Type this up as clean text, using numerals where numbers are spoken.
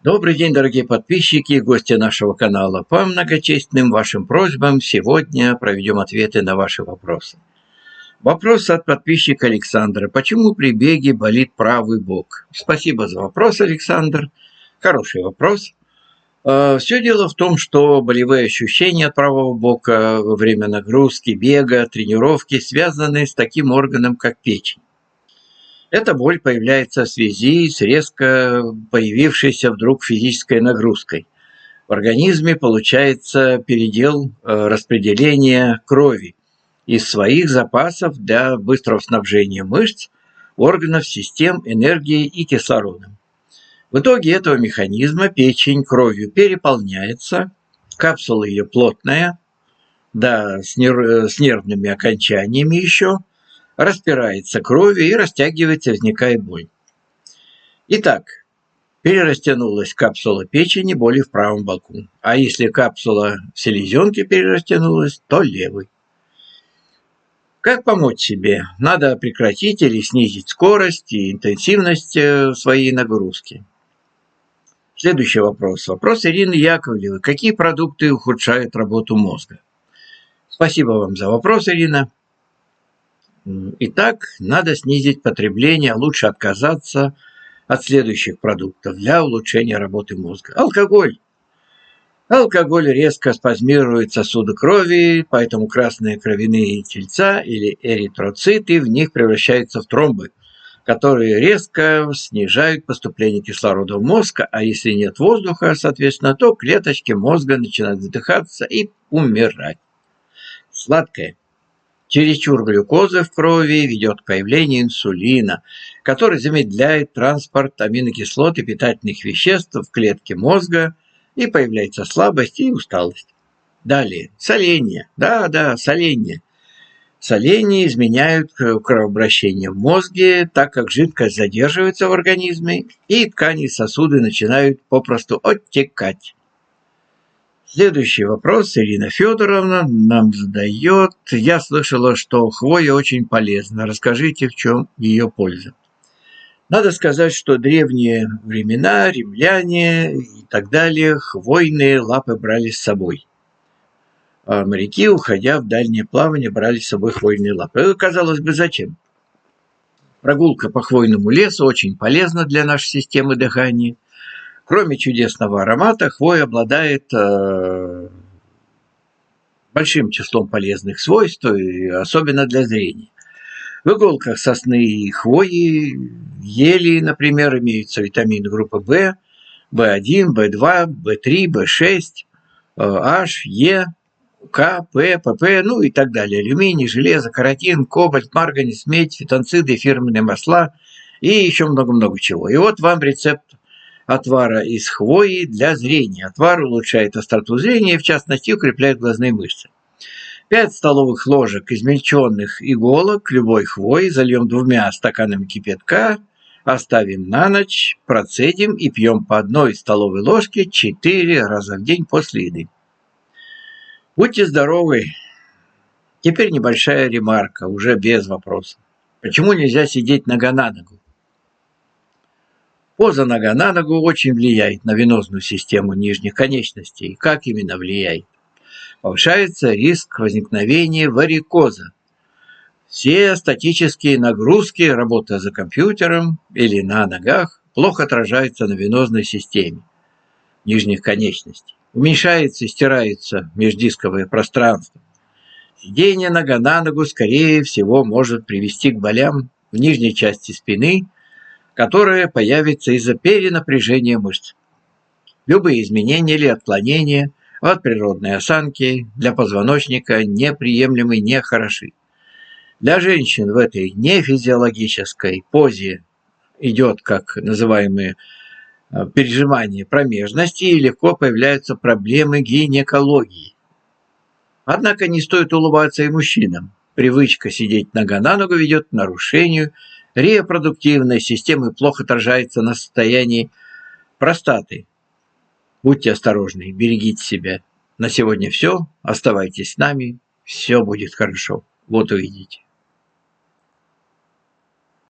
Добрый день, дорогие подписчики и гости нашего канала. По многочисленным вашим просьбам сегодня проведем ответы на ваши вопросы. Вопрос от подписчика Александра. Почему при беге болит правый бок? Спасибо за вопрос, Александр. Хороший вопрос. Все дело в том, что болевые ощущения от правого бока во время нагрузки, бега, тренировки связаны с таким органом, как печень. Эта боль появляется в связи с резко появившейся вдруг физической нагрузкой. В организме получается передел распределения крови из своих запасов для быстрого снабжения мышц, органов, систем энергией и кислородом. В итоге этого механизма печень кровью переполняется, капсула ее плотная, да, с нервными окончаниями еще, распирается кровью и растягивается, возникает боль. Итак, перерастянулась капсула печени, боли в правом боку. А если капсула селезенки перерастянулась, то левый. Как помочь себе? Надо прекратить или снизить скорость и интенсивность своей нагрузки. Следующий вопрос. Вопрос Ирины Яковлевой. Какие продукты ухудшают работу мозга? Спасибо вам за вопрос, Ирина. Итак, надо снизить потребление, лучше отказаться от следующих продуктов для улучшения работы мозга. Алкоголь. Алкоголь резко спазмирует сосуды крови, поэтому красные кровяные тельца или эритроциты в них превращаются в тромбы, которые резко снижают поступление кислорода в мозг, а если нет воздуха, соответственно, то клеточки мозга начинают задыхаться и умирать. Сладкое. Чересчур глюкозы в крови ведет к появлению инсулина, который замедляет транспорт аминокислот и питательных веществ в клетке мозга, и появляется слабость и усталость. Далее, соление. Да, соление. Соление изменяют кровообращение в мозге, так как жидкость задерживается в организме, и ткани и сосуды начинают попросту оттекать. Следующий вопрос Ирина Федоровна нам задает. Я слышала, что хвоя очень полезна. Расскажите, в чем ее польза? Надо сказать, что древние времена, римляне и так далее, хвойные лапы брали с собой. А моряки, уходя в дальнее плавание, брали с собой хвойные лапы. Казалось бы, зачем? Прогулка по хвойному лесу очень полезна для нашей системы дыхания. Кроме чудесного аромата, хвоя обладает большим числом полезных свойств, особенно для зрения. В иголках сосны и хвои, ели, например, имеются витамины группы В, В1, В2, В3, В6, H, Е, К, П, ПП, ну и так далее. Алюминий, железо, каротин, кобальт, марганец, медь, фитонциды, эфирные масла и еще много-много чего. И вот вам рецепт отвара из хвои для зрения. Отвар улучшает остроту зрения, в частности, укрепляет глазные мышцы. 5 столовых ложек измельченных иголок любой хвои зальем 2 стаканами кипятка, оставим на ночь, процедим и пьем по 1 столовой ложке 4 раза в день после еды. Будьте здоровы. Теперь небольшая ремарка, уже без вопросов. Почему нельзя сидеть нога на ногу? Поза нога на ногу очень влияет на венозную систему нижних конечностей. Как именно влияет? Повышается риск возникновения варикоза. Все статические нагрузки, работа за компьютером или на ногах, плохо отражаются на венозной системе нижних конечностей. Уменьшается и стирается междисковое пространство. Сидение нога на ногу, скорее всего, может привести к болям в нижней части спины, которое появится из-за перенапряжения мышц. Любые изменения или отклонения от природной осанки для позвоночника неприемлемы и нехороши. Для женщин в этой нефизиологической позе идет, как называемое, пережимание промежности, и легко появляются проблемы гинекологии. Однако не стоит улыбаться и мужчинам. Привычка сидеть нога на ногу ведет к нарушению репродуктивной системы, плохо отражается на состоянии простаты. Будьте осторожны, берегите себя. На сегодня все. Оставайтесь с нами. Все будет хорошо. Вот увидите.